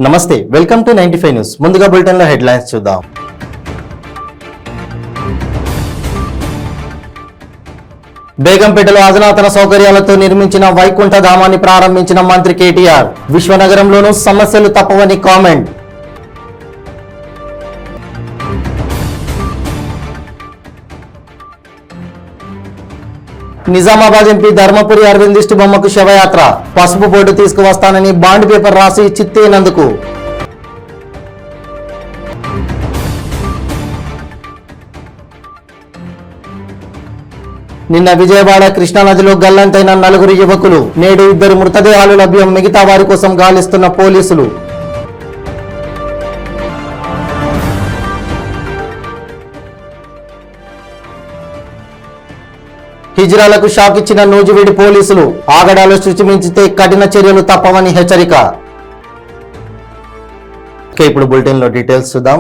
నమస్తే, welcome to 95 news. ముందుగా bulletin లో హెడ్లైన్స్ చూద్దాం. బేగంపేటలో అధునాతన సౌకర్యాలతో నిర్మించిన వైకుంఠ ధామాన్ని ప్రారంభించిన మంత్రి కేటీఆర్. విశ్వనగరంలోనూ సమస్యలు తప్పవని కామెంట్. నిజామాబాద్ ఎంపీ ధర్మపురి అరవింద్ దిష్టి బొమ్మకు శవయాత్ర. పసుపు బోర్డు తీసుకువస్తానని బాండ్ పేపర్ రాసి చిత్తేనందుకు. నిన్న విజయవాడ కృష్ణానదిలో గల్లంతైన 4 యువకులు. నేడు 2 మృతదేహాలు లభ్యం. మిగతా వారి కోసం గాలిస్తున్న పోలీసులు. హిజ్రాలకు షాక్ ఇచ్చిన నూజివీడి పోలీసులు. ఆగడాలు సృష్టించితే కఠిన చర్యలు తప్పవని హెచ్చరిక. ఇప్పుడు బులెటిన్ లో డీటెయిల్స్ చూద్దాం.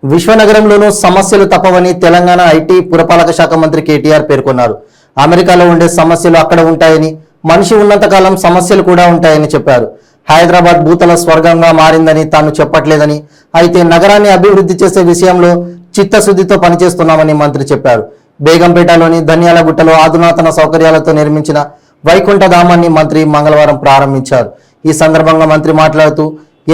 విశ్వనగరంలోనూ సమస్యలు తప్పవని తెలంగాణ ఐటీ పురపాలక శాఖ మంత్రి కేటీఆర్ పేర్కొన్నారు. అమెరికాలో ఉండే సమస్యలు అక్కడ ఉంటాయని, మనిషి ఉన్నంతకాలం సమస్యలు కూడా ఉంటాయని చెప్పారు. హైదరాబాద్ భూతల స్వర్గంగా మారిందని తాను చెప్పట్లేదని, అయితే నగరాన్ని అభివృద్ధి చేసే విషయంలో చిత్తశుద్ధితో పనిచేస్తున్నామని మంత్రి చెప్పారు. బేగంపేటలోని ధన్యాలగుట్టలో అధునాతన సౌకర్యాలతో నిర్మించిన వైకుంఠ ధామాన్ని మంత్రి మంగళవారం ప్రారంభించారు. ఈ సందర్భంగా మంత్రి మాట్లాడుతూ,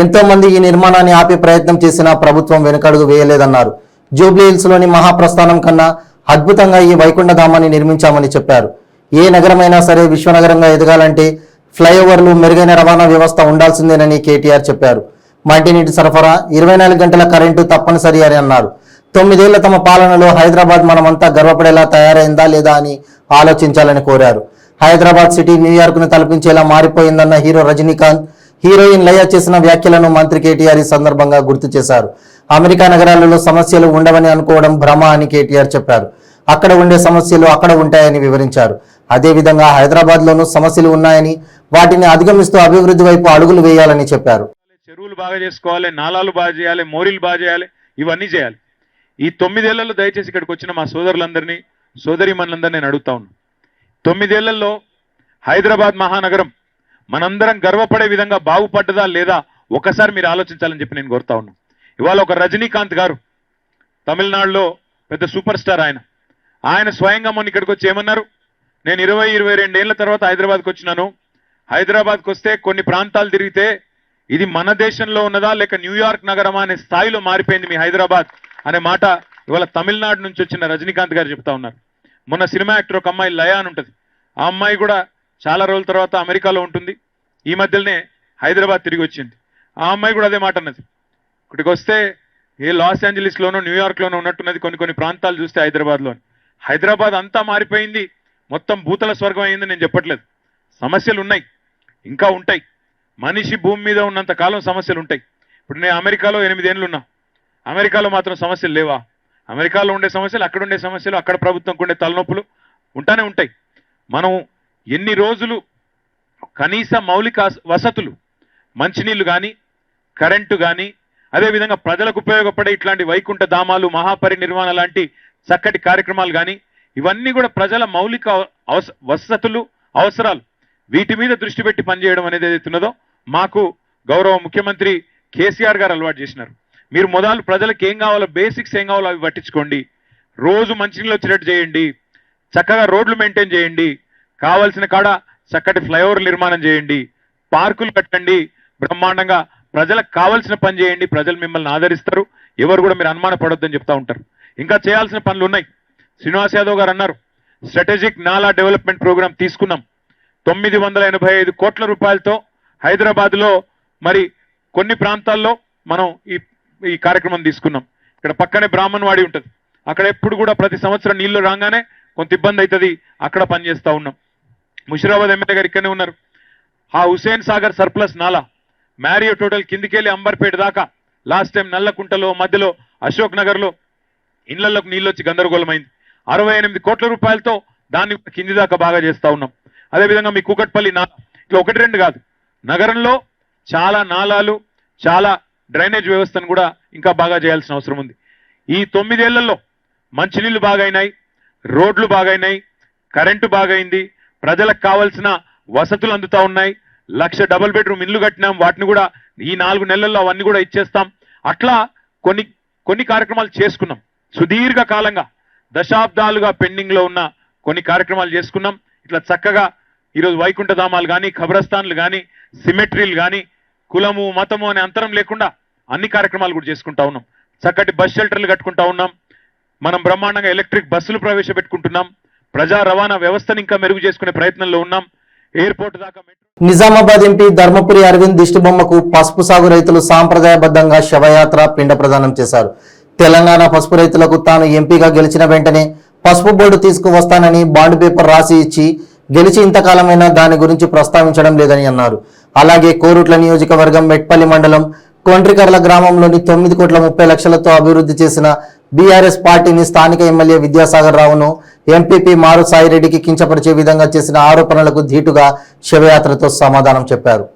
ఎంతో మంది ఈ నిర్మాణాన్ని ఆపే ప్రయత్నం చేసినా ప్రభుత్వం వెనుకడుగు వేయలేదన్నారు. జూబ్లీ హిల్స్ లోని మహాప్రస్థానం కన్నా అద్భుతంగా ఈ వైకుంఠ ధామాన్ని నిర్మించామని చెప్పారు. ఏ నగరమైనా సరే విశ్వనగరంగా ఎదగాలంటే ఫ్లైఓవర్లు, మెరుగైన రవాణా వ్యవస్థ ఉండాల్సిందేనని కేటీఆర్ చెప్పారు. మంచినీటి సరఫరా, 24 గంటల కరెంటు తప్పనిసరి అని అన్నారు. 9 ఏళ్ల తమ పాలనలో హైదరాబాద్ మనమంతా గర్వపడేలా తయారైందా లేదా అని ఆలోచించాలని కోరారు. హైదరాబాద్ సిటీ న్యూయార్క్ ను తలపించేలా మారిపోయిందన్న హీరో రజనీకాంత్, హీరోయిన్ లయ చేసిన వ్యాఖ్యలను మంత్రి కేటీఆర్ ఈ సందర్భంగా గుర్తు చేశారు. అమెరికా నగరాలలో సమస్యలు ఉండవని అనుకోవడం భ్రమ అని కేటీఆర్ చెప్పారు. అక్కడ ఉండే సమస్యలు అక్కడ ఉంటాయని వివరించారు. అదేవిధంగా హైదరాబాద్ లోనూ సమస్యలు ఉన్నాయని, వాటిని అధిగమిస్తూ అభివృద్ధి వైపు అడుగులు వేయాలని చెప్పారు. చెరువులు బాగా చేసుకోవాలి, నాలాలు బాగా చేయాలి, మోరీలు బాగా చేయాలి, ఇవన్నీ చేయాలి. ఈ 9 ఏళ్లలో దయచేసి ఇక్కడికి వచ్చిన మా సోదరులందరినీ, సోదరిమణులందరినీ నేను అడుగుతా ఉన్నాను. 9 ఏళ్లలో హైదరాబాద్ మహానగరం మనందరం గర్వపడే విధంగా బాగుపడ్డదా లేదా ఒకసారి మీరు ఆలోచించాలని చెప్పి నేను కోరుతా ఉన్నాను. ఇవాళ ఒక రజనీకాంత్ గారు తమిళనాడులో పెద్ద సూపర్ స్టార్, ఆయన స్వయంగా మొన్న ఇక్కడికి వచ్చి ఏమన్నారు, నేను 22 ఏళ్ల తర్వాత హైదరాబాద్కి వచ్చినాను. హైదరాబాద్కి వస్తే కొన్ని ప్రాంతాలు తిరిగితే ఇది మన దేశంలో ఉన్నదా లేక న్యూయార్క్ నగరమా అనే స్థాయిలో మారిపోయింది మీ హైదరాబాద్ అనే మాట ఇవాళ తమిళనాడు నుంచి వచ్చిన రజనీకాంత్ గారు చెప్తా ఉన్నారు. మొన్న సినిమా యాక్టర్ ఒక అమ్మాయి లయ అని ఉంటుంది, ఆ అమ్మాయి కూడా చాలా రోజుల తర్వాత అమెరికాలో ఉంటుంది. ఈ మధ్యలోనే హైదరాబాద్ తిరిగి వచ్చింది. ఆ అమ్మాయి కూడా అదే మాట అన్నది, ఇక్కడికి వస్తే ఏ లాస్ ఏంజలీస్లోనో న్యూయార్క్లోనో ఉన్నట్టున్నది కొన్ని ప్రాంతాలు చూస్తే హైదరాబాద్ అంతా మారిపోయింది, మొత్తం భూతల స్వర్గం అయింది. నేను చెప్పట్లేదు, సమస్యలు ఉన్నాయి, ఇంకా ఉంటాయి. మనిషి భూమి మీద ఉన్నంత కాలం సమస్యలు ఉంటాయి. ఇప్పుడు నేను అమెరికాలో 8 ఏళ్ళు ఉన్నా, అమెరికాలో మాత్రం సమస్యలు లేవా? అమెరికాలో ఉండే సమస్యలు, అక్కడ ఉండే సమస్యలు, అక్కడ ప్రభుత్వంకు ఉండే తలనొప్పులు ఉంటానే ఉంటాయి. మనం ఎన్ని రోజులు కనీస మౌలిక వసతులు, మంచినీళ్లు కానీ, కరెంటు కానీ, అదేవిధంగా ప్రజలకు ఉపయోగపడే ఇట్లాంటి వైకుంఠ ధామాలు, మహాపరినిర్వాణ లాంటి చక్కటి కార్యక్రమాలు కానీ, ఇవన్నీ కూడా ప్రజల మౌలిక వసతులు, అవసరాలు, వీటి మీద దృష్టి పెట్టి పనిచేయడం అనేది ఏదైతున్నదో మాకు గౌరవ ముఖ్యమంత్రి కేసీఆర్ గారు అలవాటు చేసినారు. మీరు మొదలు ప్రజలకు ఏం కావాలో, బేసిక్స్ ఏం కావాలో అవి పట్టించుకోండి, రోజు మంచినీళ్ళు వచ్చేటట్టు చేయండి, చక్కగా రోడ్లు మెయింటైన్ చేయండి, కావాల్సిన కాడ చక్కటి ఫ్లైఓవర్ నిర్మాణం చేయండి, పార్కులు కట్టండి, బ్రహ్మాండంగా ప్రజలకు కావాల్సిన పని చేయండి. ప్రజలు మిమ్మల్ని ఆదరిస్తారు, ఎవరు కూడా మీరు అనుమాన పడొద్దని చెప్తా ఉంటారు. ఇంకా చేయాల్సిన పనులు ఉన్నాయి. శ్రీనివాస్ యాదవ్ గారు అన్నారు, స్ట్రాటజిక్ నాలా డెవలప్మెంట్ ప్రోగ్రామ్ తీసుకున్నాం. 985 కోట్ల రూపాయలతో హైదరాబాద్లో మరి కొన్ని ప్రాంతాల్లో మనం ఈ కార్యక్రమం తీసుకున్నాం. ఇక్కడ పక్కనే బ్రాహ్మణవాడి ఉంటుంది, అక్కడ ఎప్పుడు కూడా ప్రతి సంవత్సరం నీళ్లు రాగానే కొంత ఇబ్బంది అవుతుంది, అక్కడ పనిచేస్తూ ఉన్నాం. ముషిరాబాద్ ఎమ్మెల్యే గారు ఇక్కడనే ఉన్నారు. ఆ హుసేన్ సాగర్ సర్ప్లస్ నాలా మ్యారియో టోటల్ కిందికెళ్ళి అంబర్పేట దాకా, లాస్ట్ టైం నల్లకుంటలో మధ్యలో అశోక్ నగర్లో ఇళ్లలోకి నీళ్ళు వచ్చి గందరగోళమైంది. 68 కోట్ల రూపాయలతో దాన్ని కింది దాకా బాగా చేస్తూ ఉన్నాం. అదేవిధంగా మీ కూకట్పల్లి నాలా, ఇట్లా 1-2 కాదు, నగరంలో చాలా నాలాలు, చాలా డ్రైనేజ్ వ్యవస్థను కూడా ఇంకా బాగా చేయాల్సిన అవసరం ఉంది. ఈ 9 ఏళ్లలో మంచినీళ్లు బాగైనాయి, రోడ్లు బాగైనాయి, కరెంటు బాగైంది, ప్రజలకు కావాల్సిన వసతులు అందుతా ఉన్నాయి. 1,00,000 డబుల్ బెడ్రూమ్ ఇల్లు కట్టినాం, వాటిని కూడా ఈ 4 నెలల్లో అవన్నీ కూడా ఇచ్చేస్తాం. అట్లా కొన్ని కార్యక్రమాలు చేసుకున్నాం. సుదీర్ఘ కాలంగా దశాబ్దాలుగా పెండింగ్ లో ఉన్న కొన్ని కార్యక్రమాలు చేసుకున్నాం. ఇట్లా చక్కగా ఈరోజు వైకుంఠధామాలు కానీ, ఖబరస్థాన్లు కానీ, సిమెట్రీలు కానీ, కులము మతము అనే అంతరం లేకుండా అన్ని కార్యక్రమాలు కూడా చేసుకుంటా ఉన్నాం. చక్కటి బస్ షెల్టర్లు కట్టుకుంటా ఉన్నాం. మనం బ్రహ్మాండంగా ఎలక్ట్రిక్ బస్సులు ప్రవేశపెట్టుకుంటున్నాం. ప్రజా రవాణా వ్యవస్థను ఇంకా మెరుగు చేసుకునే ప్రయత్నంలో ఉన్నాం. ఎయిర్పోర్ట్ దాకా నిజామాబాద్ ఎంపీ ధర్మపురి అరవింద్ దిష్టిబొమ్మకు పసుపు సాగు రైతులు సాంప్రదాయబద్ధంగా శవయాత్ర పిండ ప్రదానం చేశారు. తెలంగాణ పసుపు రైతులకు తాను ఎంపీగా గెలిచిన వెంటనే పసుపు బోర్డు తీసుకువస్తానని బాండ్ పేపర్ రాసి ఇచ్చి గెలిచి ఇంతకాలమైనా దాని గురించి ప్రస్తావించడం లేదని అన్నారు. అలాగే కోరుట్ల నియోజకవర్గం మెట్పల్లి మండలం కొండ్రికర్ల గ్రామంలోని 9,30,00,000తో అభివృద్ధి చేసిన బీఆర్ఎస్ పార్టీని స్థానిక ఎమ్మెల్యే విద్యాసాగర్ రావును ఎంపీపీ మారు సాయిరెడ్డికి కించపరిచే విధంగా చేసిన ఆరోపణలకు ధీటుగా శవయాత్రతో సమాధానం చెప్పారు.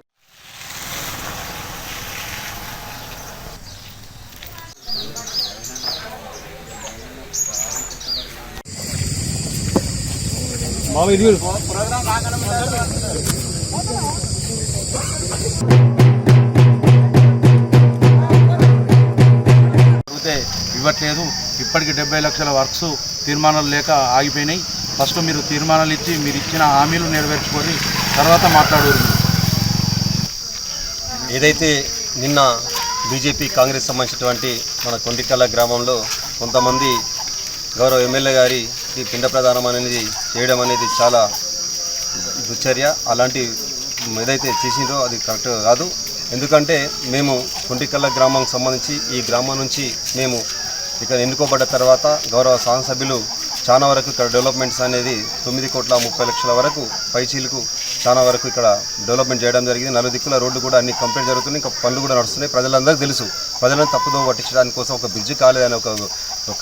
ఇవ్వట్లేదు. ఇప్పటికి 70 లక్షల వర్క్స్ తీర్మానాలు లేక ఆగిపోయినాయి. ఫస్ట్ మీరు తీర్మానాలు ఇచ్చి మీరు ఇచ్చిన హామీలు నెరవేర్చుకొని తర్వాత మాట్లాడారు. ఏదైతే నిన్న బీజేపీ కాంగ్రెస్ సంబంధించినటువంటి మన కొండికల్ల గ్రామంలో కొంతమంది గౌరవ ఎమ్మెల్యే గారికి పిండ ప్రదానం అనేది చేయడం అనేది చాలా దుశ్చర్య. అలాంటి ఏదైతే చేసిందో అది కరెక్ట్ కాదు. ఎందుకంటే మేము కొండికల్ల గ్రామానికి సంబంధించి ఈ గ్రామం నుంచి మేము ఇక్కడ ఎన్నుకోబడ్డ తర్వాత గౌరవ శాసనసభ్యులు చాలా వరకు ఇక్కడ డెవలప్మెంట్స్ అనేది 9,30,00,000 వరకు పైచీలకు చాలా వరకు ఇక్కడ డెవలప్మెంట్ చేయడం జరిగింది. 4 దిక్కుల రోడ్లు కూడా అన్ని కంప్లీట్ జరుగుతున్నాయి. ఇంకా పనులు కూడా నడుస్తున్నాయి. ప్రజలందరికీ తెలుసు. ప్రజలను తప్పుదో పట్టించడానికి కోసం ఒక బ్రిడ్జి కాలేదనే ఒక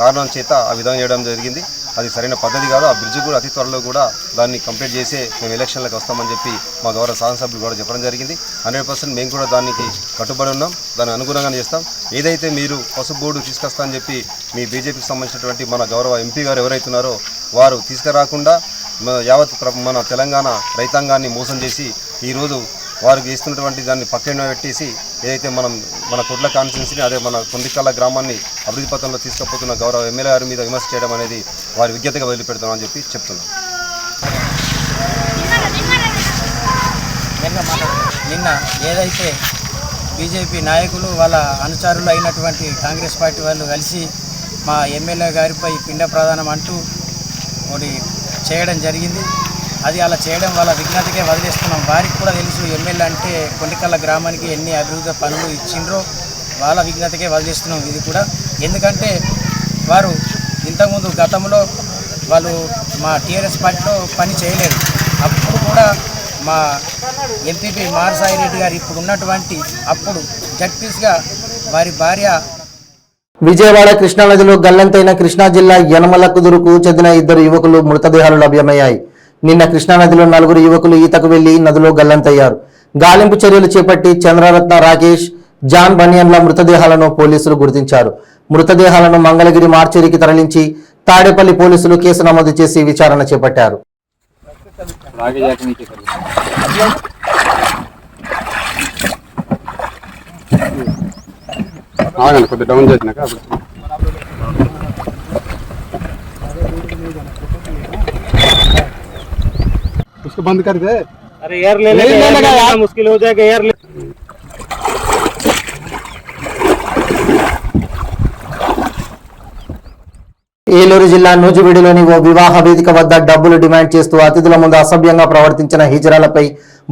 కారణం చేత ఆ విధంగా చేయడం జరిగింది. అది సరైన పద్ధతి కాదు. ఆ బ్రిడ్జి కూడా అతి త్వరలో కూడా దాన్ని కంప్లీట్ చేసే మేము ఎలక్షన్లకు వస్తామని చెప్పి మా గౌరవ శాసనసభ్యులు కూడా చెప్పడం జరిగింది. 100% మేము కూడా దానికి కట్టుబడి ఉన్నాం. దాన్ని అనుగుణంగానే చేస్తాం. ఏదైతే మీరు పసుపు బోర్డు తీసుకొస్తామని చెప్పి మీ బీజేపీకి సంబంధించినటువంటి మన గౌరవ ఎంపీ గారు ఎవరైతున్నారో వారు తీసుకురాకుండా యావత్ మన తెలంగాణ రైతాంగాన్ని మోసం చేసి ఈరోజు వారు చేస్తున్నటువంటి దాన్ని పక్కన పెట్టేసి ఏదైతే మన కొట్ల కాన్స్టిట్యున్సీని అదే మన కొండికల్ల గ్రామాన్ని అభివృద్ధి పథంలో తీసుకుపోతున్న గౌరవ ఎమ్మెల్యే గారి మీద విమర్శ చేయడం అనేది వారి విజ్ఞతగా వదిలిపెడతామని చెప్పి చెప్తున్నాం. నిన్న ఏదైతే బీజేపీ నాయకులు వాళ్ళ అనుచరులు అయినటువంటి కాంగ్రెస్ పార్టీ వాళ్ళు కలిసి మా ఎమ్మెల్యే గారిపై పిండ ప్రదానం అంటూ ఒకటి చేయడం జరిగింది. అది అలా చేయడం వాళ్ళ విజ్ఞతకే వదిలేస్తున్నాం. వారికి కూడా తెలుసు ఎమ్మెల్యే అంటే కొండికల్ల గ్రామానికి ఎన్ని అభివృద్ధి పనులు ఇచ్చిండ్రో వాళ్ళ విజ్ఞతకే వదిలేస్తున్నాం ఇది కూడా. ఎందుకంటే వారు ఇంతకుముందు గతంలో వాళ్ళు మా టీఆర్ఎస్ పార్టీలో పని చేయలేదు. అప్పుడు కూడా మా ఎంపీపీ మారు సాయిరెడ్డి గారు ఇప్పుడు ఉన్నటువంటి అప్పుడు జడ్పీస్గా వారి భార్య విజయవాడ కృష్ణానదిలో గల్లంతైన కృష్ణా జిల్లా యనమల కుదురుకు చెందిన 2 యువకులు మృతదేహాలు లభ్యమయ్యాయి. నిన్న కృష్ణానదిలో 4 యువకులు ఈతకు వెళ్లి నదిలో గల్లంతయ్యారు. గాలింపు చర్యలు చేపట్టి చంద్రరత్న, రాకేష్, జాన్ బనియన్ల మృతదేహాలను పోలీసులు గుర్తించారు. మృతదేహాలను మంగళగిరి మార్చేరికి తరలించి తాడేపల్లి పోలీసులు కేసు నమోదు చేసి విచారణ చేపట్టారు. डाउन जाए ना उसको बंद कर दे. अरे एयर ले लगा यार मुश्किल हो जाएगा एयर ఏలూరు జిల్లా నూజివీడులోని ఓ వివాహ వేదిక వద్ద డబ్బులు డిమాండ్ చేస్తూ అతిథుల ముందు అసభ్యంగా ప్రవర్తించిన హిజ్రాలపై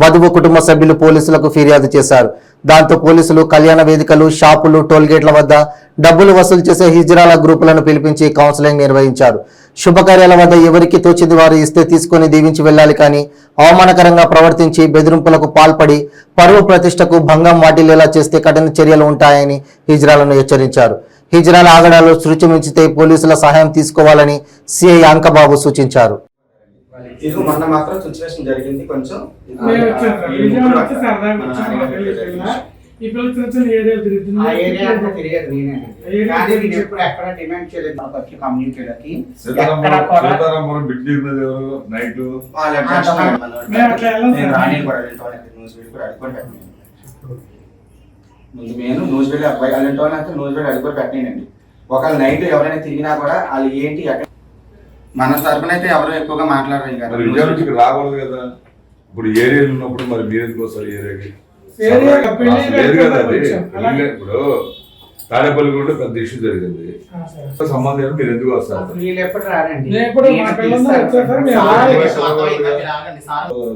వధువు కుటుంబ సభ్యులు పోలీసులకు ఫిర్యాదు చేశారు. దాంతో పోలీసులు కళ్యాణ వేదికలు, షాపులు, టోల్గేట్ల వద్ద డబ్బులు వసూలు చేసే హిజ్రాల గ్రూపులను పిలిపించి కౌన్సిలింగ్ నిర్వహించారు. శుభకార్యాల వద్ద ఎవరికి తోచింది వారు ఇస్తే తీసుకుని దీవించి వెళ్లాలి కానీ అవమానకరంగా ప్రవర్తించి బెదిరింపులకు పాల్పడి పరువు ప్రతిష్టకు భంగం వాటిల్లేలా చేస్తే కఠిన చర్యలు ఉంటాయని హిజ్రాలను హెచ్చరించారు. హిజ్రాల ఆగడాలు శృతి మించితే పోలీసుల సహాయం తీసుకోవాలని సిఐ అంకబాబు సూచించారు. మొన్న మాత్రం సిచ్యువేషన్ జరిగింది కొంచెం ఎక్కడ డిమాండ్ చేయలేదు కమ్యూనిటీలకి ముందు నేను న్యూస్ పేపర్ అబ్బాయి అలాంటి వాళ్ళని అయితే న్యూస్ పేపర్ అది కూడా పెట్టలేనండి. ఒకవేళ నైట్ ఎవరైనా తిరిగినా కూడా వాళ్ళు ఏంటి ఎక్కడ మన తరపున అయితే ఎవరు ఎక్కువగా మాట్లాడరు. ఇంకా విజయం నుంచి ఇక్కడ రాకూడదు కదా. ఇప్పుడు ఏరియాలు ఉన్నప్పుడు మరి మీరు ఎందుకు వస్తారు ఏరియాకి? లేదు కదా అది. ఇప్పుడు తాడేపల్లి కూడా పెద్ద ఇష్యూ జరిగింది. సంబంధం మీరు ఎందుకు వస్తారు?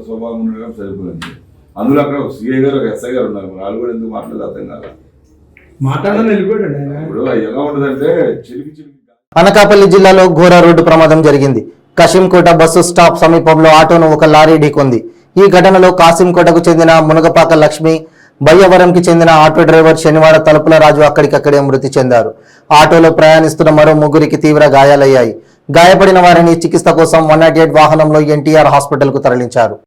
స్వభావం ఉండడం సరిపోయింది. అందులో అక్కడ సిఐ గారు ఎస్ఐ గారు ఉన్నారు, మరి వాళ్ళు కూడా ఎందుకు మాట్లాడదు అర్థం కాదు. ఇప్పుడు ఎలా ఉంటుందంటే చిలికి చిలికి. అనకాపల్లి జిల్లాలో ఘోర రోడ్డు ప్రమాదం జరిగింది. కశింకోట బస్సు స్టాప్ సమీపంలో ఆటోను ఒక లారీ ఢీకొంది. ఈ ఘటనలో కాసింకోటకు చెందిన మునగపాక లక్ష్మి, బయ్యవరంకి చెందిన ఆటో డ్రైవర్ శనివాడ తలుపుల రాజు అక్కడికక్కడే మృతి చెందారు. ఆటోలో ప్రయాణిస్తున్న మరో ముగ్గురికి తీవ్ర గాయాలయ్యాయి. గాయపడిన వారిని చికిత్స కోసం 108 వాహనంలో ఎన్టీఆర్ హాస్పిటల్కు తరలించారు.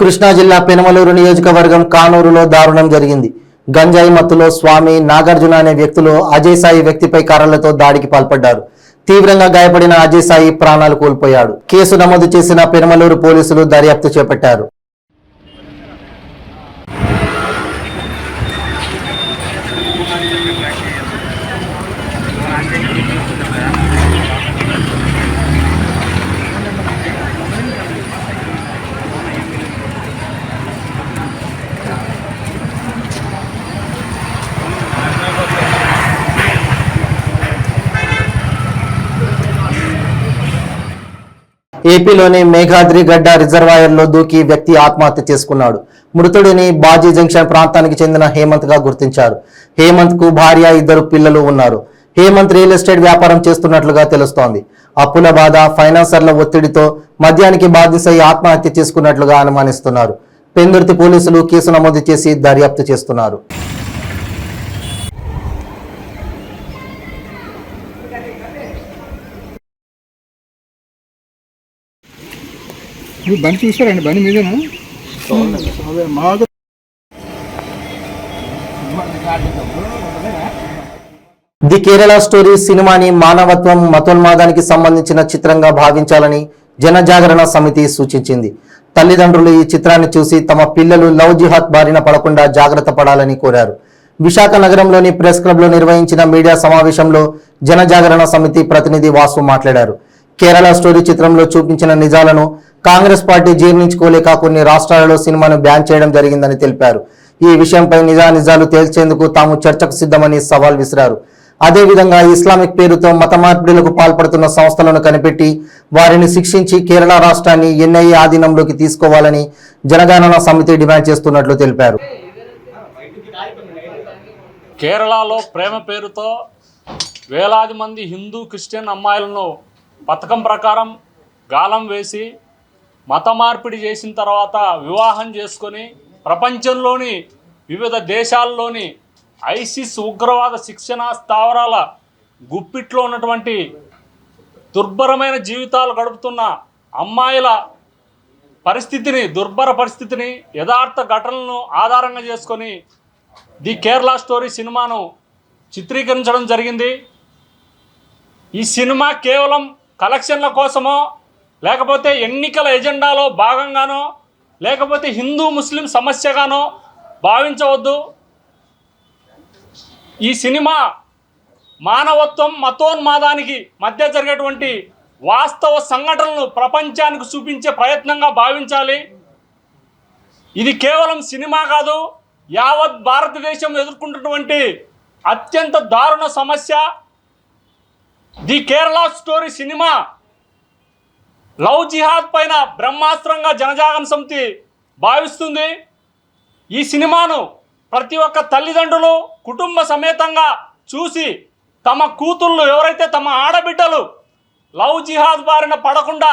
కృష్ణా జిల్లా పెనమలూరు నియోజకవర్గం కానూరులో దారుణం జరిగింది. గంజాయి మత్తులో స్వామి, నాగార్జున అనే వ్యక్తులు అజయ్ సాయి వ్యక్తిపై కర్రలతో దాడికి పాల్పడ్డారు. తీవ్రంగా గాయపడిన అజయ్ సాయి ప్రాణాలు కోల్పోయాడు. కేసు నమోదు చేసిన పెనమలూరు పోలీసులు దర్యాప్తు చేపట్టారు. ఏపీలోని మేఘాద్రి గడ్డ రిజర్వాయర్లో దూకి వ్యక్తి ఆత్మహత్య చేసుకున్నాడు. మృతుడిని బాజీ జంక్షన్ ప్రాంతానికి చెందిన హేమంత్ గా గుర్తించారు. హేమంత్ కు భార్య, 2 పిల్లలు ఉన్నారు. హేమంత్ రియల్ ఎస్టేట్ వ్యాపారం చేస్తున్నట్లుగా తెలుస్తోంది. అప్పుల బాధ, ఫైనాన్సర్ల ఒత్తిడితో మద్యానికి బాధిసై ఆత్మహత్య చేసుకున్నట్లుగా అనుమానిస్తున్నారు. పెందుర్తి పోలీసులు కేసు నమోదు చేసి దర్యాప్తు చేస్తున్నారు. బండి చూసారండి, బండి మీదేనా? ది కేరళ స్టోరీ సినిమాని మానవత్వం, మతోన్మాదానికి సంబంధించిన చిత్రంగా భావించాలని జనజాగరణ సమితి సూచించింది. తల్లిదండ్రులు ఈ చిత్రాన్ని చూసి తమ పిల్లలు లవ్ జిహాద్ బారిన పడకుండా జాగ్రత్త పడాలని కోరారు. విశాఖ నగరంలోని ప్రెస్ క్లబ్ లో నిర్వహించిన మీడియా సమావేశంలో జనజాగరణ సమితి ప్రతినిధి వాసు మాట్లాడారు. కేరళ స్టోరీ చిత్రంలో చూపించిన నిజాలను కాంగ్రెస్ పార్టీ జీర్ణించుకోలేక కొన్ని రాష్ట్రాలలో సినిమాను బ్యాన్ చేయడం జరిగిందని తెలిపారు. ఈ విషయంపై నిజానిజాలు తేల్చేందుకు తాము చర్చకు సిద్ధమని సవాల్ విసిరారు. అదేవిధంగా ఇస్లామిక్ పేరుతో మత మార్పిడులకు పాల్పడుతున్న సంస్థలను కనిపెట్టి వారిని శిక్షించి కేరళ రాష్ట్రాన్ని ఎన్ఐఏ ఆధీనంలోకి తీసుకోవాలని జనగణన సమితి డిమాండ్ చేస్తున్నట్లు తెలిపారు. కేరళలో ప్రేమ పేరుతో వేలాది మంది హిందూ, క్రిస్టియన్ అమ్మాయిలను పథకం ప్రకారం గాలం వేసి మత మార్పిడి చేసిన తర్వాత వివాహం చేసుకొని ప్రపంచంలోని వివిధ దేశాల్లోని ఐసిస్ ఉగ్రవాద శిక్షణ స్థావరాల గుప్పిట్లో ఉన్నటువంటి దుర్భరమైన జీవితాలు గడుపుతున్న అమ్మాయిల పరిస్థితిని, దుర్భర పరిస్థితిని, యథార్థ ఘటనలను ఆధారంగా చేసుకొని ది కేరళ స్టోరీ సినిమాను చిత్రీకరించడం జరిగింది. ఈ సినిమా కేవలం కలెక్షన్ల కోసమో, లేకపోతే ఎన్నికల ఎజెండాలో భాగంగానో, లేకపోతే హిందూ ముస్లిం సమస్యగానో భావించవద్దు. ఈ సినిమా మానవత్వం, మతోన్మాదానికి మధ్య జరిగేటువంటి వాస్తవ సంఘటనలను ప్రపంచానికి చూపించే ప్రయత్నంగా భావించాలి. ఇది కేవలం సినిమా కాదు, యావత్ భారతదేశం ఎదుర్కొంటున్నటువంటి అత్యంత దారుణ సమస్య. ది కేరళ స్టోరీ సినిమా లవ్ జిహాద్ పైన బ్రహ్మాస్త్రంగా జనజాగరణ సమితి భావిస్తుంది. ఈ సినిమాను ప్రతి ఒక్క తల్లిదండ్రులు కుటుంబ సమేతంగా చూసి తమ కూతుళ్ళు, ఎవరైతే తమ ఆడబిడ్డలు లవ్ జిహాద్ బారిన పడకుండా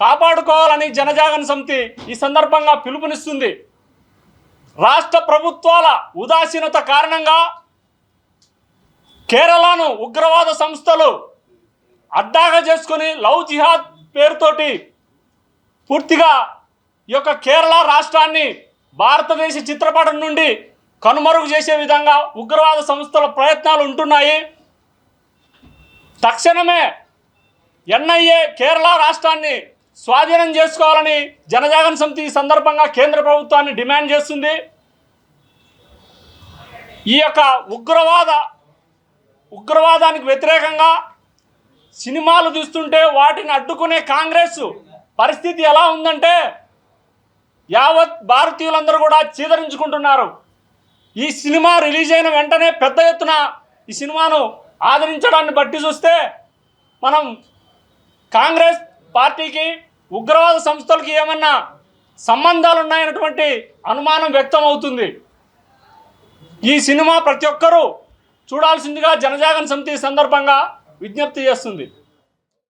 కాపాడుకోవాలని జనజాగరణ సమితి ఈ సందర్భంగా పిలుపునిస్తుంది. రాష్ట్ర ప్రభుత్వాల ఉదాసీనత కారణంగా కేరళను ఉగ్రవాద సంస్థలు అడ్డాగా చేసుకొని లవ్ జిహాద్ పేరుతోటి పూర్తిగా ఈ యొక్క కేరళ రాష్ట్రాన్ని భారతదేశ చిత్రపటం నుండి కనుమరుగు చేసే విధంగా ఉగ్రవాద సంస్థల ప్రయత్నాలు ఉంటున్నాయి. తక్షణమే ఎన్ఐఏ కేరళ రాష్ట్రాన్ని స్వాధీనం చేసుకోవాలని జనజాగరణ సమితి ఈ సందర్భంగా కేంద్ర ప్రభుత్వాన్ని డిమాండ్ చేస్తుంది. ఈ యొక్క ఉగ్రవాదానికి వ్యతిరేకంగా సినిమాలు చూస్తుంటే వాటిని అడ్డుకునే కాంగ్రెస్ పరిస్థితి ఎలా ఉందంటే యావత్ భారతీయులందరూ కూడా చీదరించుకుంటున్నారు. ఈ సినిమా రిలీజ్ అయిన వెంటనే పెద్ద ఎత్తున ఈ సినిమాను ఆదరించడాన్ని బట్టి చూస్తే మనం కాంగ్రెస్ పార్టీకి ఉగ్రవాద సంస్థలకి ఏమన్నా సంబంధాలు ఉన్నాయన్నటువంటి అనుమానం వ్యక్తం అవుతుంది. ఈ సినిమా ప్రతి ఒక్కరూ చూడాల్సిందిగా జనజాగరణ సమితి సందర్భంగా విజ్ఞప్తి చేస్తుంది.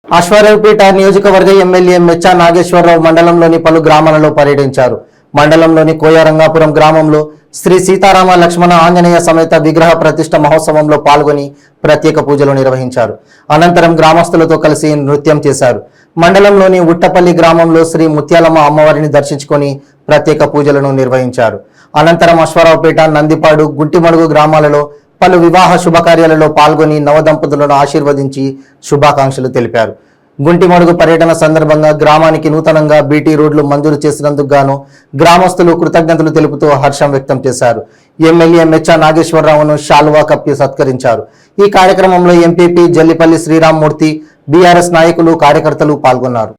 అశ్వారావుపేట నియోజకవర్గ ఎమ్మెల్యే మెచ్చా నాగేశ్వరరావు మండలంలోని పలు గ్రామాలలో పర్యటించారు. మండలంలోని కోయారంగాపురం గ్రామంలో శ్రీ సీతారామ లక్ష్మణ ఆంజనేయ సమేత విగ్రహ ప్రతిష్ఠ మహోత్సవంలో పాల్గొని ప్రత్యేక పూజలు నిర్వహించారు. అనంతరం గ్రామస్తులతో కలిసి నృత్యం చేశారు. మండలంలోని ఉట్టపల్లి గ్రామంలో శ్రీ ముత్యాలమ్మ అమ్మవారిని దర్శించుకొని ప్రత్యేక పూజలను నిర్వహించారు. అనంతరం అశ్వారావుపేట, నందిపాడు, గుంటిమడుగు గ్రామాలలో పలు వివాహ శుభకార్యాలలో పాల్గొని నవదంపతులను ఆశీర్వదించి శుభాకాంక్షలు తెలిపారు. గుంటిమడుగు పర్యటన సందర్భంగా గ్రామానికి నూతనంగా బీటీ రోడ్లు మంజూరు చేసినందుకు గాను గ్రామస్తులు కృతజ్ఞతలు తెలుపుతూ హర్షం వ్యక్తం చేశారు. ఎమ్మెల్యే మెచ్చా నాగేశ్వరరావును శాలువా కప్పి సత్కరించారు. ఈ కార్యక్రమంలో ఎంపీపీ జల్లిపల్లి శ్రీరామ్మూర్తి, బీఆర్ఎస్ నాయకులు, కార్యకర్తలు పాల్గొన్నారు.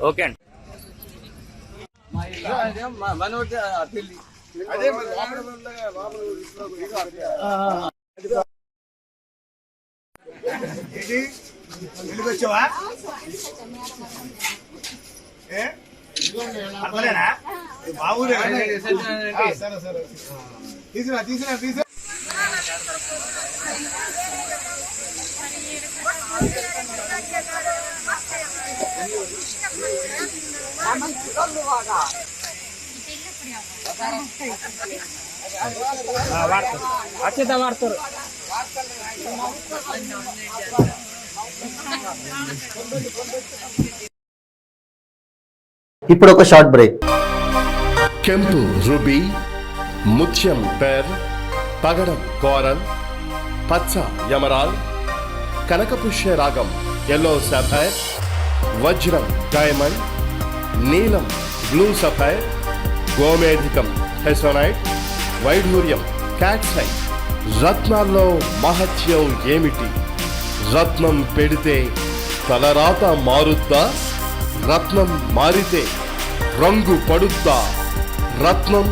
ఓకే అండి. ఇప్పుడు ఒక షార్ట్ బ్రేక్. ಕೆಂಪು ರೂಬಿ, ಮುತ್ಯಂ ಪೇರ್, పగడం కోరల్, పచ్చ యమరాల్, కనకపుష్య రాగం ఎల్లో సఫైర్, వజ్రం డైమండ్, నీలం బ్లూ సఫైర్, గోమేధికం హెసోనైట్, వైఢూర్యం క్యాట్సై. రత్నాల్లో మహత్యం ఏమిటి? రత్నం పెడితే తలరాత మారుద్దా? రత్నం మారితే రంగు పడుద్దా? రత్నం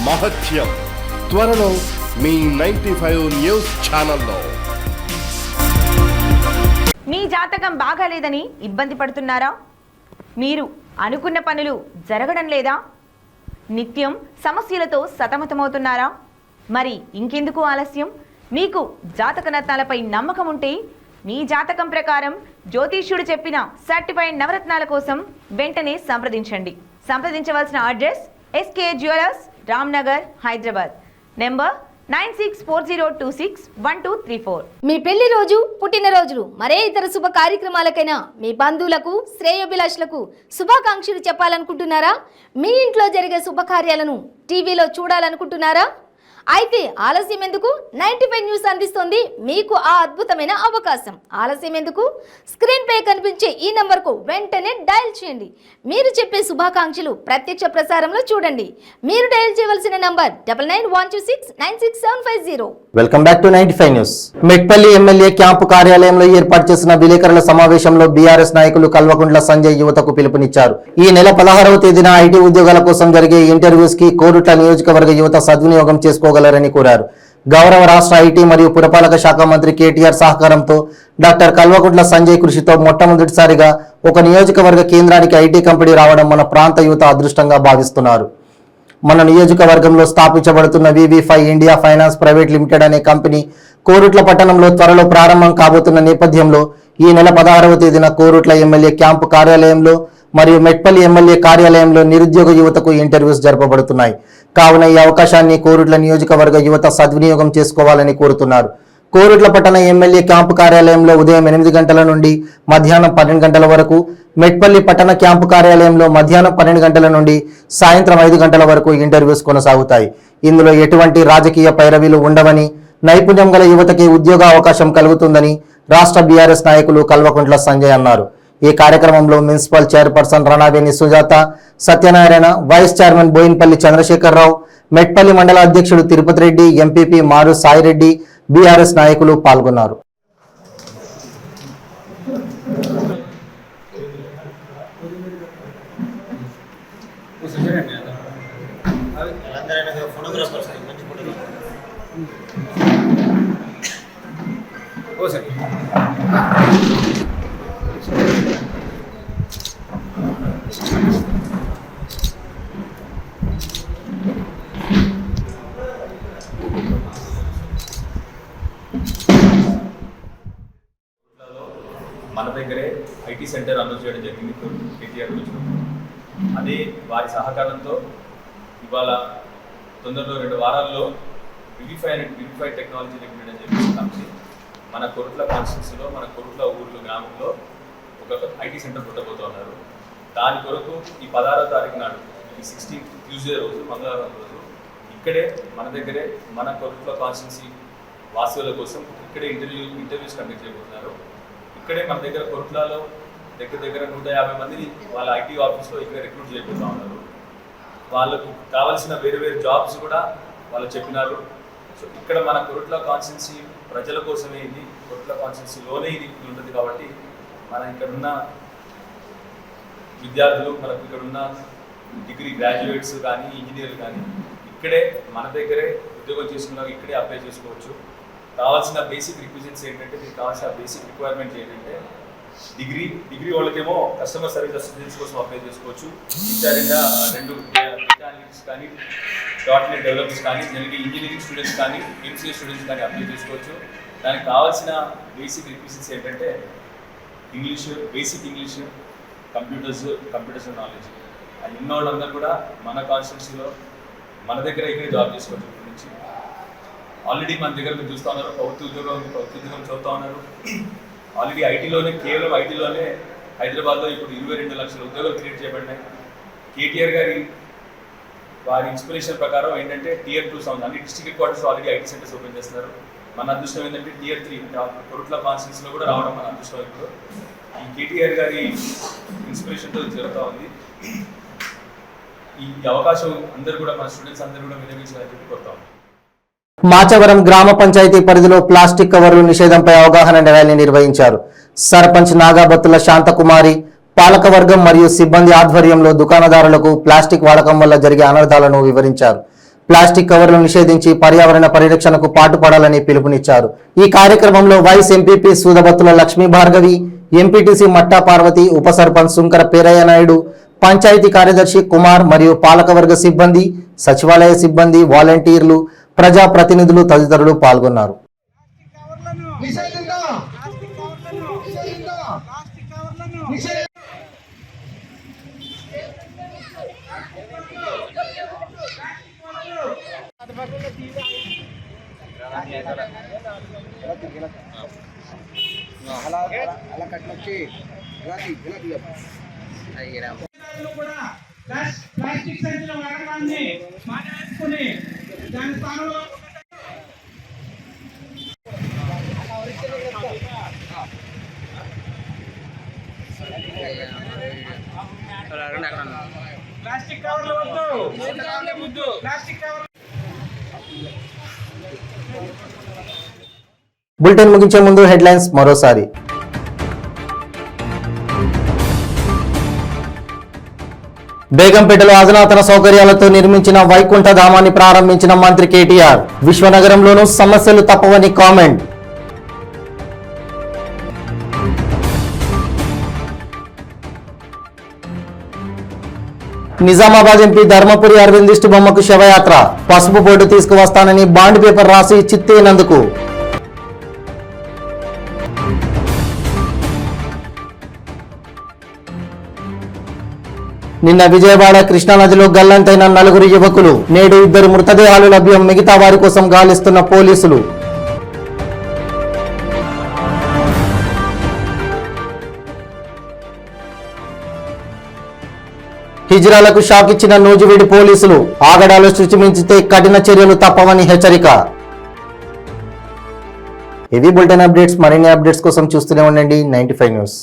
మహత్యం త్వరలో మీ 95 న్యూస్ ఛానల్లో. మీ జాతకం బాగాలేదని ఇబ్బంది పడుతున్నారా? మీరు అనుకున్న పనులు జరగడం లేదా? నిత్యం సమస్యలతో సతమతమవుతున్నారా? మరి ఇంకెందుకు ఆలస్యం? మీకు జాతక రత్నాలపై నమ్మకం ఉంటే మీ జాతకం ప్రకారం జ్యోతిష్యుడు చెప్పిన సర్టిఫైడ్ నవరత్నాల కోసం వెంటనే సంప్రదించండి. సంప్రదించవలసిన address SK Jewellers, Ramnagar, Hyderabad. Number 9640261234. మీ పెళ్లి రోజు, పుట్టినరోజులు, మరే ఇతర శుభ కార్యక్రమాలకైనా మీ బంధువులకు, శ్రేయోభిలాషులకు శుభాకాంక్షలు చెప్పాలనుకుంటున్నారా? మీ ఇంట్లో జరిగే శుభకార్యాలను టీవీలో చూడాలనుకుంటున్నారా? అయితే ఆలస్యం ఎందుకు? 95 న్యూస్ అందిస్తుంది మీకు ఆ అద్భుతమైన అవకాశం. ఆలస్యం ఎందుకు? స్క్రీన్ పై కనిపించే ఈ నంబర్కు వెంటనే డయల్ చేయండి. మీరు చెప్పే శుభాకాంక్షలు ప్రత్యక్ష ప్రసారంలో చూడండి. మీరు డయల్ చేయవలసిన number 9912696750. Welcome back to 95 News. Metpalli MLA camp కార్యాలయంలో ఏర్పాటు చేసిన విలేకరుల సమావేశంలో బీఆర్ఎస్ నాయకులు కల్వకుంట్ల సంజయ్ యువతకు పిలుపునిచ్చారు. ఈ నెల 16వ తేదీన ఐటీ ఉద్యోగాల కోసం జరిగే ఇంటర్వ్యూస్ కి కోరుట్ల నియోజకవర్గ యువత సద్వినియోగం చేసుకోగలరని కోరారు. గౌరవ రాష్ట్ర ఐటీ మరియు పురపాలక శాఖ మంత్రి కేటీఆర్ సహకారంతో డాక్టర్ కల్వకుంట్ల సంజయ్ కృషితో మొట్టమొదటిసారిగా ఒక నియోజకవర్గ కేంద్రానికి ఐటీ కంపెనీ రావడం మన ప్రాంత యువత అదృష్టంగా భావిస్తున్నారు. మన నియోజకవర్గంలో స్థాపించబడుతున్న VV5 India finance private limited అనే కంపెనీ కోరుట్ల పట్టణంలో త్వరలో ప్రారంభం కాబోతున్న నేపథ్యంలో ఈ నెల 16వ తేదీన కోరుట్ల ఎమ్మెల్యే క్యాంపు కార్యాలయంలో మరియు మెట్పల్లి ఎమ్మెల్యే కార్యాలయంలో నిరుద్యోగ యువతకు ఇంటర్వ్యూస్ జరపబడుతున్నాయి. కావున ఈ అవకాశాన్ని కోరుట్ల నియోజకవర్గ యువత సద్వినియోగం చేసుకోవాలని కోరుతున్నారు. కోరుట్ల పట్టణ ఎమ్మెల్యే క్యాంపు కార్యాలయంలో ఉదయం 8 గంటల నుండి మధ్యాహ్నం 12 గంటల వరకు, మెట్పల్లి పట్టణ క్యాంపు కార్యాలయంలో మధ్యాహ్నం 12 గంటల నుండి సాయంత్రం 5 గంటల వరకు ఇంటర్వ్యూస్ కొనసాగుతాయి. ఇందులో ఎటువంటి రాజకీయ పైరవీలు ఉండవని, నైపుణ్యం గల యువతకి ఉద్యోగ అవకాశం కలుగుతుందని రాష్ట్ర బీఆర్ఎస్ నాయకులు కల్వకుంట్ల సంజయ్ అన్నారు. ఈ కార్యక్రమంలో municipal chairperson Ranaveni Sujatha, Satyanarayana, vice chairman Boinpalli Chandrashekhararao, Metpalli మండల అధ్యక్షుడు తిరుపతి రెడ్డి, ఎంపీపీ మారు సాయిరెడ్డి, బీఆర్ఎస్ నాయకులు పాల్గొన్నారు. మన దగ్గరే ఐటీ సెంటర్ అనౌన్స్ చేయడం జరిగింది కేటీఆర్ రోజు. అదే వారి సహకారంతో ఇవాళ తొందరలో 2 వారాల్లో VV5 టెక్నాలజీ లిమిటెడ్ అని చెప్పి కంపెనీ మన కొరుట్ల కాన్స్టిట్యూన్సీలో, మన కొరుట్ల ఊర్లో, గ్రామంలో ఒక ఐటీ సెంటర్ పెట్టబోతున్నారు. దాని కొరకు ఈ 16వ తారీఖు నాడు, ఈ 16th ట్యూస్డే రోజు, మంగళవారం రోజు ఇక్కడే మన దగ్గరే మన కొరుట్ల కాన్స్టిట్యూన్సీ వాసుల కోసం ఇక్కడే ఇంటర్వ్యూస్ కండక్ట్ చేయబోతున్నారు. ఇక్కడే మన దగ్గర కొరుట్లలో దగ్గర 150 మందిని వాళ్ళ ఐటీ ఆఫీస్లో ఇక్కడ రిక్రూట్ చేయబోతూ ఉన్నారు. వాళ్ళకు కావాల్సిన వేరే జాబ్స్ కూడా వాళ్ళు చెప్పినారు. సో ఇక్కడ మన కొరుట్ల కాన్స్టిట్యున్సీ ప్రజల కోసమే, ఇది కొరుట్ల కాన్స్టిట్యున్సీలోనే ఇది ఉంటుంది. కాబట్టి మన ఇక్కడున్న విద్యార్థులు, మనకు ఇక్కడున్న డిగ్రీ గ్రాడ్యుయేట్స్ కానీ, ఇంజనీర్లు కానీ ఇక్కడే మన దగ్గరే ఉద్యోగం చేసుకున్నాక ఇక్కడే అప్లై చేసుకోవచ్చు. కావాల్సిన బేసిక్ రిక్విజిట్స్ ఏంటంటే, మీకు కావాల్సిన బేసిక్ రిక్వైర్మెంట్ ఏంటంటే డిగ్రీ వాళ్ళకేమో కస్టమర్ సర్వీస్ అసిస్టెంట్స్ కోసం అప్లై చేసుకోవచ్చు. విచారంగా 2 మెకానిక్స్ కానీ, .NET డెవలపర్స్ కానీ, జనరల్గా ఇంజనీరింగ్ స్టూడెంట్స్ కానీ, MCA స్టూడెంట్స్ కానీ అప్లై చేసుకోవచ్చు. దానికి కావాల్సిన బేసిక్ రిక్విజిట్స్ ఏంటంటే బేసిక్ ఇంగ్లీష్, కంప్యూటర్స్ నాలెడ్జ్. అది ఉన్న వాళ్ళందరూ కూడా మన కాన్స్టిట్యున్సీలో మన దగ్గర ఇక్కడే జాబ్ చేసుకోవచ్చు. ఇప్పటి నుంచి ఆల్రెడీ మన దగ్గర మీరు చూస్తూ ఉన్నారు, ప్రభుత్వ ఉద్యోగం చదువుతూ ఉన్నారు. ఆల్రెడీ కేవలం ఐటీలోనే హైదరాబాద్లో ఇప్పుడు 22 లక్షల ఉద్యోగాలు క్రియేట్ చేయబడినాయి. కేటీఆర్ గారి వారి ఇన్స్పిరేషన్ ప్రకారం ఏంటంటే Tier 2 సౌండ్ అన్ని district head quarters already IT centres open చేస్తున్నారు. మన అదృష్టం ఏంటంటే Tier 3 కొరుట్ల కాన్స్టిట్యున్సీలో కూడా రావడం మన అదృష్టం. ఇప్పుడు ఈ కేటీఆర్ గారి ఇన్స్పిరేషన్తో జరుగుతూ ఉంది. ఈ అవకాశం అందరూ కూడా, మన స్టూడెంట్స్ అందరూ కూడా వినియోగించాలని చెప్పి కోరుతాం. మాచవరం గ్రామ పంచాయతీ పరిధిలో ప్లాస్టిక్ కవర్లు నిషేధంపై అవగాహన ర్యాలీ నిర్వహించారు. సర్పంచ్ నాగాబత్తుల శాంతకుమారి, పాలకవర్గం మరియు సిబ్బంది ఆధ్వర్యంలో దుకాణదారులకు ప్లాస్టిక్ వాడకం వల్ల జరిగే అనర్థాలను వివరించారు. ప్లాస్టిక్ కవర్లు నిషేధించి పర్యావరణ పరిరక్షణకు పాటుపడాలని పిలుపునిచ్చారు. ఈ కార్యక్రమంలో vice MPP Sudabathula Lakshmi Bhargavi, MPTC Matta Parvathi, ఉప సర్పంచ్ సుంకర పేరయ్య నాయుడు, పంచాయతీ కార్యదర్శి కుమార్ మరియు పాలకవర్గ సిబ్బంది, సచివాలయ సిబ్బంది, వాలంటీర్లు, ప్రజా ప్రతినిధులు తదితరులు పాల్గొన్నారు. ప్లాస్టిక్ సంచుల వాడకాన్ని మానేసుకుని దాని స్థానంలో బులెటిన్ ముగించే ముందు హెడ్లైన్స్ మరోసారి. బేగంపేటలో అధునాతన సౌకర్యాలతో నిర్మించిన వైకుంఠ ధామాన్ని ప్రారంభించిన మంత్రి కేటీఆర్. విశ్వనగరంలోనూ సమస్యలు తప్పవని కామెంట్. నిజామాబాద్ ఎంపీ ధర్మపురి అరవిందిష్టి బొమ్మకు శవయాత్ర. పసుపు బోర్డు తీసుకువస్తానని బాండ్ పేపర్ రాసి చిత్తేనందుకు. నిన్న విజయవాడ కృష్ణానదిలో గల్లంతైన 4 యువకులు. నేడు 2 మృతదేహాలు లభ్యం. మిగతా వారి కోసం గాలిస్తున్న పోలీసులు. హిజ్రాలకు షాక్ ఇచ్చిన నూజివీడు పోలీసులు. ఆగడాలు సృష్టించితే కఠిన చర్యలు తప్పవని హెచ్చరిక. ఇది బులెటిన్ అప్డేట్స్. మరిన్ని అప్డేట్స్ కోసం చూస్తూనే ఉండండి 95 న్యూస్.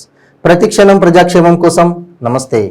ప్రతిక్షణం ప్రజాక్షేమం కోసం. నమస్తే.